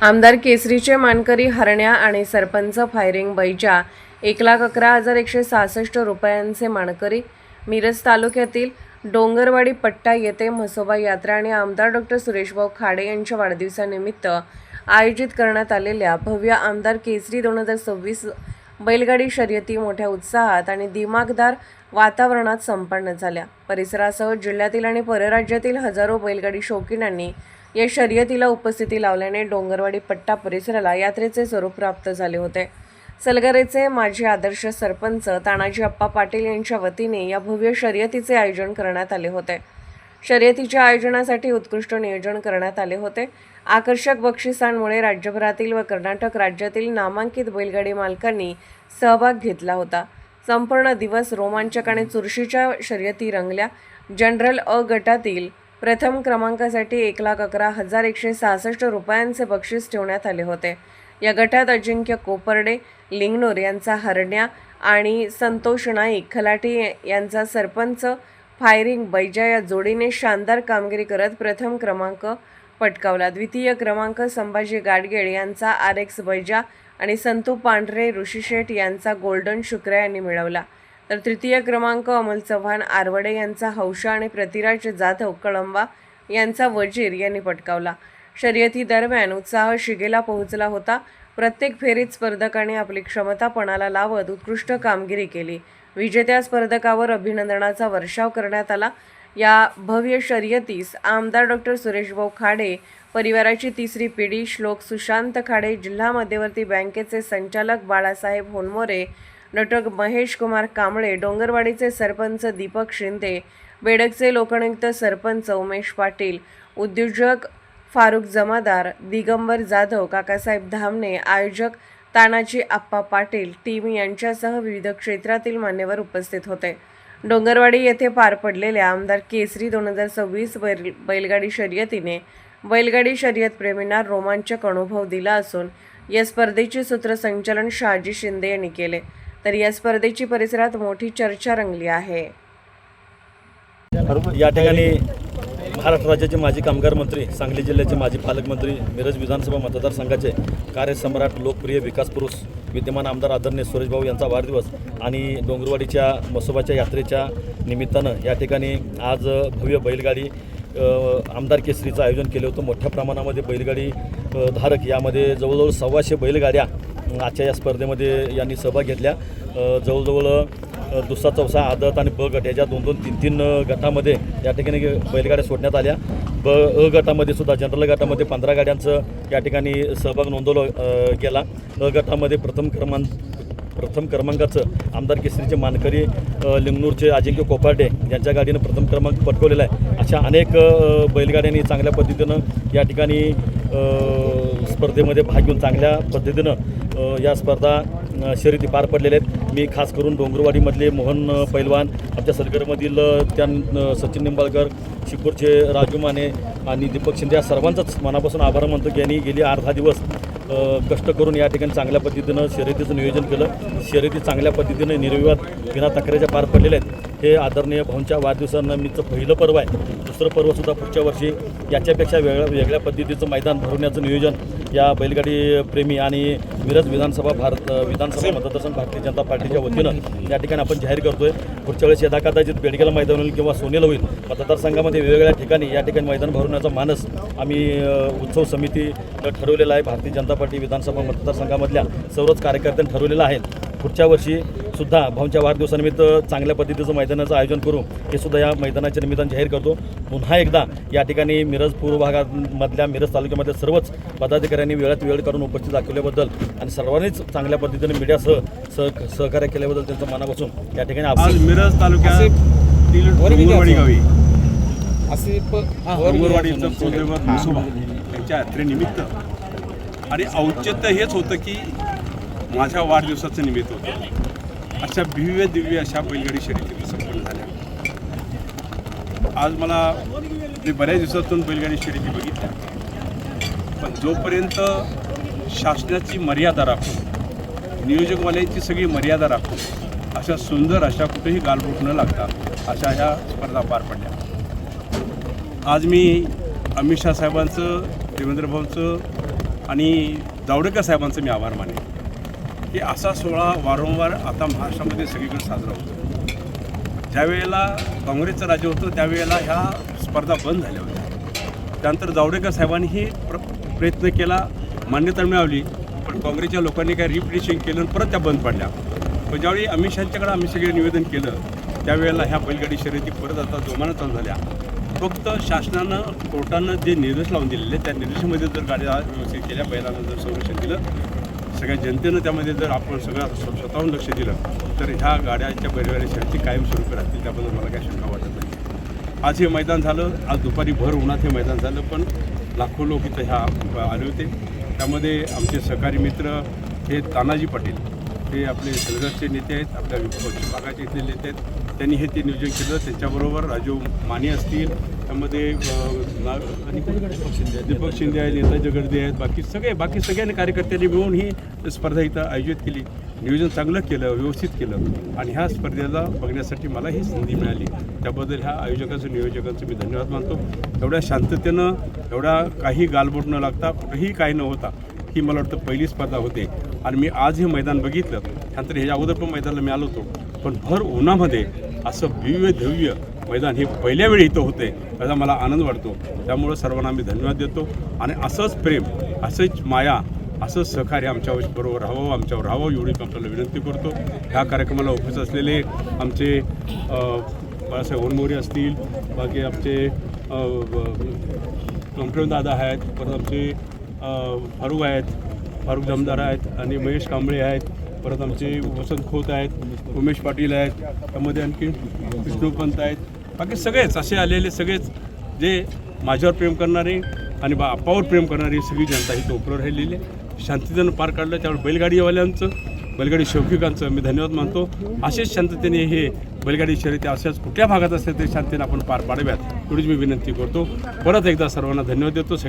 आमदार केसरीचे मानकरी हरण्या आणि सरपंच फायरिंग बैजा 1,11,166 रुपयांचे मानकरी मिरज तालुक्यातील डोंगरवाडी पट्टा येथे म्हसोबा यात्रा आणि आमदार डॉक्टर सुरेशभाऊ खाडे यांच्या वाढदिवसानिमित्त आयोजित करण्यात आलेल्या भव्य आमदार केसरी 2026 बैलगाडी शर्यती मोठ्या उत्साहात आणि दिमागदार वातावरणात संपन्न झाल्या। परिसरासह जिल्ह्यातील आणि परराज्यातील हजारो बैलगाडी शौकीनांनी या शर्यतीला उपस्थिती लावल्याने डोंगरवाडी पट्टा परिसराला यात्रेचे स्वरूप प्राप्त झाले होते। सलगरेचे माजी आदर्श सरपंच तानाजी अप्पा पाटील यांच्या वतीने या भव्य शर्यतीचे आयोजन करण्यात आले होते। शर्यतीच्या आयोजनासाठी उत्कृष्ट नियोजन करण्यात आले होते। आकर्षक बक्षिसांमुळे राज्यभरातील व कर्नाटक राज्यातील नामांकित बैलगाडी मालकांनी सहभाग घेतला होता। संपूर्ण दिवस रोमांचक आणि चुरशीच्या शर्यती रंगल्या। जनरल अ गटातील प्रथम क्रमांकासाठी 1,11,166 रुपयांचे बक्षीस ठेवण्यात आले होते। या गटात अजिंक्य कोपर्डे लिंगनूर यांचा हरण्या आणि संतोष नाईक खलाटी यांचा सरपंच फायरिंग बैजा या जोडीने शानदार कामगिरी करत प्रथम क्रमांक पटकावला। द्वितीय क्रमांक संभाजी गाडगेळ यांचा RX बैजा आणि संतू पांढरे ऋषीशेठ यांचा गोल्डन शुक्रा यांनी मिळवला, तर तृतीय क्रमांक अमोल चव्हाण आरवडे यांचा हौशा आणि प्रतिराज जाधव कळंबा यांचा वजीर यांनी पटकावला। शर्यती दरम्यान उत्साह शिगेला पोहोचला होता। प्रत्येक फेरीत स्पर्धकांनी आपली क्षमता पणाला लावत उत्कृष्ट कामगिरी केली। विजेत्या स्पर्धकावर अभिनंदनाचा वर्षाव करण्यात आला। या भव्य शर्यतीस आमदार डॉक्टर सुरेशभाऊ खाडे परिवाराची तिसरी पिढी श्लोक सुशांत खाडे, जिल्हा मध्यवर्ती बँकेचे संचालक बाळासाहेब होनमोरे, डॉक्टर महेश कुमार कांबळे, डोंगरवाडीचे सरपंच दीपक शिंदे, बेडगचे लोकनियुक्त सरपंच उमेश पाटील, उद्योजक फारुख जमादार, दिगंबर जाधव, काकासाहेब धामणे, आयोजक तानाजी अप्पा पाटील, टीम यांच्यासह विविध क्षेत्रातील मान्यवर उपस्थित होते। डोंगरवाडी येथे पार पडलेल्या आमदार केसरी 2026 बैलगाडी शर्यतीने बैलगाडी शर्यत प्रेमींना रोमांचक अनुभव दिला असून या स्पर्धेचे सूत्रसंचालन शहाजी शिंदे यांनी केले, तर या स्पर्धेची परिसरात मोठी चर्चा रंगली आहे। या ठिकाणी महाराष्ट्र राज्याचे माजी कामगार मंत्री, सांगली जिल्ह्याचे माजी पालकमंत्री, मिरज विधानसभा मतदारसंघाचे कार्यसम्राट, लोकप्रिय विकास पुरुष, विद्यमान आमदार आदरणीय सुरेशभाऊ यांचा वाढदिवस आणि डोंगरवाडीच्या म्हसोबाच्या यात्रेच्या निमित्तानं या ठिकाणी आज भव्य बैलगाडी आमदार केसरीचं आयोजन केलं होतं। मोठ्या प्रमाणामध्ये बैलगाडी धारक यामध्ये जवळजवळ 1,200 बैलगाड्या आजच्या या स्पर्धेमध्ये यांनी सहभाग घेतल्या। जवळजवळ दुसरा, चौथा, आदत आणि ब गट याच्या 2-2, 3-3 गटामध्ये या ठिकाणी बैलगाड्या सोडण्यात आल्या। अ गटामध्ये सुद्धा जनरल गटामध्ये 15 गाड्यांचं या ठिकाणी सहभाग नोंदवला गेला। अ गटामध्ये प्रथम क्रमांकाचं आमदार केसरीचे मानकरी लिंगनूरचे अजिंक्य कोपर्डे यांच्या गाडीनं प्रथम क्रमांक पटकवलेला आहे। अशा अनेक बैलगाड्यांनी चांगल्या पद्धतीनं या ठिकाणी स्पर्धेमध्ये भाग घेऊन चांगल्या पद्धतीनं या स्पर्धा शर्यती पार पडलेल्या आहेत। मी खास करून डोंगरवाडीमधले मोहन पैलवान, आमच्या सलगरमधील सचिन निंबाळकर, शिपूरचे राजू माने आणि दीपक शिंदे या सर्वांचाच मनापासून आभार मानतो की यांनी गेली 8-10 दिवस कष्ट करून या ठिकाणी चांगल्या पद्धतीनं शर्यतीचं नियोजन केलं। शर्यती चांगल्या पद्धतीनं निर्विवाद बिना तक्रारीच्या पार पडलेल्या आहेत। हे आदरणीय भाऊंच्या वाढदिवसानिमित्त पहिलं पर्व आहे। दुसरं पर्वसुद्धा पुढच्या वर्षी याच्यापेक्षा वेगळ्या पद्धतीचं मैदान भरवण्याचं नियोजन या बैलगाडी प्रेमी आणि मिरज विधानसभा मतदारसंघ भारतीय जनता पार्टीच्या वतीनं या ठिकाणी आपण जाहीर करतोय। पुढच्या वेळेस यदाकदाचित बेडगेला मैदान होईल किंवा सोनेला होईल, मतदारसंघामध्ये वेगवेगळ्या ठिकाणी या ठिकाणी मैदान भरवण्याचा मानस आम्ही उत्सव समिती ठरवलेला आहे। भारतीय जनता पार्टी विधानसभा मतदारसंघामधल्या सर्वच कार्यकर्त्यांनी ठरवलेलं आहे। पुढच्या वर्षी सुद्धा भाऊंच्या वाढदिवसानिमित्त चांगल्या पद्धतीचं मैदानाचं आयोजन करू हे सुद्धा या मैदानाच्या निमित्तानं जाहीर करतो। पुन्हा एकदा या ठिकाणी मिरज पूर्व भागामधल्या मिरज तालुक्यामधल्या सर्वच पदाधिकाऱ्यांनी वेळात वेळ काढून उपस्थित दाखवल्याबद्दल आणि सर्वांनीच चांगल्या पद्धतीने मीडियासह सहकार्य केल्याबद्दल त्यांचं मनापासून या ठिकाणी आज मिरज तालुक्यातील डोंगरवाडी गावी डोंगरवाडीचं कुलदैवत म्हसोबा यांच्या यात्रेनिमित्त आणि औचित्य हेच होतं की माझ्या वाढदिवसाचं निमित्त होतं। अशा भव्य दिव्य अशा बैलगाडी शर्यती संपन्न झाल्या। आज मला मी बऱ्याच दिवसातून बैलगाडी शर्यती बघितल्या, पण जोपर्यंत शासनाची मर्यादा राखून, नियोजकवाल्यांची सगळी मर्यादा राखून अशा सुंदर अशा कुठेही गालबोट न लागता अशा ह्या स्पर्धा पार पडल्या। आज मी अमित शाह साहेबांचं, देवेंद्र भाऊंचं आणि जावडेकर साहेबांचं मी आभार मानेन की असा सोहळा वारंवार आता महाराष्ट्रामध्ये सगळीकडे साजरा होतो. ज्यावेळेला काँग्रेसचं राज्य होतं त्यावेळेला ह्या स्पर्धा बंद झाल्या होत्या. त्यानंतर जावडेकर साहेबांनीही प्रयत्न केला, मान्यता मिळवली, पण काँग्रेसच्या लोकांनी काय रिपिटिशन केलं आणि परत त्या बंद पडल्या. पण ज्यावेळी अमित शहांच्याकडे आम्ही सगळे निवेदन केलं त्यावेळेला ह्या बैलगाडी शर्यती परत आता जोमानं चालू झाल्या. फक्त शासनानं कोर्टानं जे निर्देश लावून दिलेले त्या निर्देशामध्ये जर गाड्या व्यवस्थित केल्या, बैलांना जर संरक्षण दिलं, सगळ्या जनतेनं त्यामध्ये जर आपण सगळं स्वतःहून लक्ष दिलं तर ह्या गाड्याच्या बैलगाडी शर्यती कायमस्वरूपी राहतील. त्याबद्दल मला काही शंका वाटत नाही. आज हे मैदान झालं, आज दुपारी भर उन्हात हे मैदान झालं, पण लाखो लोक इथं ह्या आले होते. त्यामध्ये आमचे सहकारी मित्र हे तानाजी पाटील, हे आपले सलगरचे नेते आहेत, आपल्या पश्चिम भागाचे इथले नेते आहेत. त्यांनी हे ते नियोजन केलं. त्यांच्याबरोबर राजू माने असतील, त्यामध्ये दीपक शिंदे आहेत, नेताजी गर्दे आहेत, बाकी सगळ्यांनी कार्यकर्त्यांनी मिळून ही स्पर्धा इथं आयोजित केली. नियोजन चांगलं केलं, व्यवस्थित केलं आणि ह्या स्पर्धेला बघण्यासाठी मला ही संधी मिळाली. त्याबद्दल ह्या आयोजकांचं, नियोजकांचं मी धन्यवाद मानतो. एवढ्या शांततेनं, एवढा काही गालबोट न लागता, कुठेही काही न होता ही मला वाटतं पहिली स्पर्धा होते. आणि मी आज हे मैदान बघितलं, त्यानंतर ह्याच्या अगोदर पण मैदानाला मी आलो होतो, पण भर उन्हामध्ये असं भव्य धव्य मैदान हे पहिल्या वेळी इथं होते याचा मला आनंद वाटतो. त्यामुळं सर्वांना मी धन्यवाद देतो आणि असंच प्रेम, असंच माया, असंच सहकार्य आमच्याबरोबर राहावं, आमच्यावर राहावं एवढी आपल्याला विनंती करतो. ह्या कार्यक्रमाला उपस्थित असलेले आमचे बाळासाहेब वनमोरे असतील, बाकी आमचे दादा आहेत, परत आमचे फारुख जमदार आहेत आणि महेश कांबळे आहेत, परत आमचे वसंत खोत आहेत, उमेश पाटील आहेत, त्यामध्ये आणखी विष्णुपंत आहेत, बाकी सगळेच असे आलेले सगळेच जे माझ्यावर प्रेम करणारे आणि आप्पावर प्रेम करणारी सगळी जनता इथं उपरोर राहिलेली आहे. शांततेनं पार काढलं. त्यामुळे बैलगाडीवाल्यांचं, बैलगाडी शौकिकांचं मी धन्यवाद मानतो. असेच शांततेने हे बैलगाडी शर्यती अशाच कुठल्या भागात असतील तरी शांततेने आपण पार पाडाव्यात एवढीच मी विनंती करतो. परत एकदा सर्वांना धन्यवाद देतो.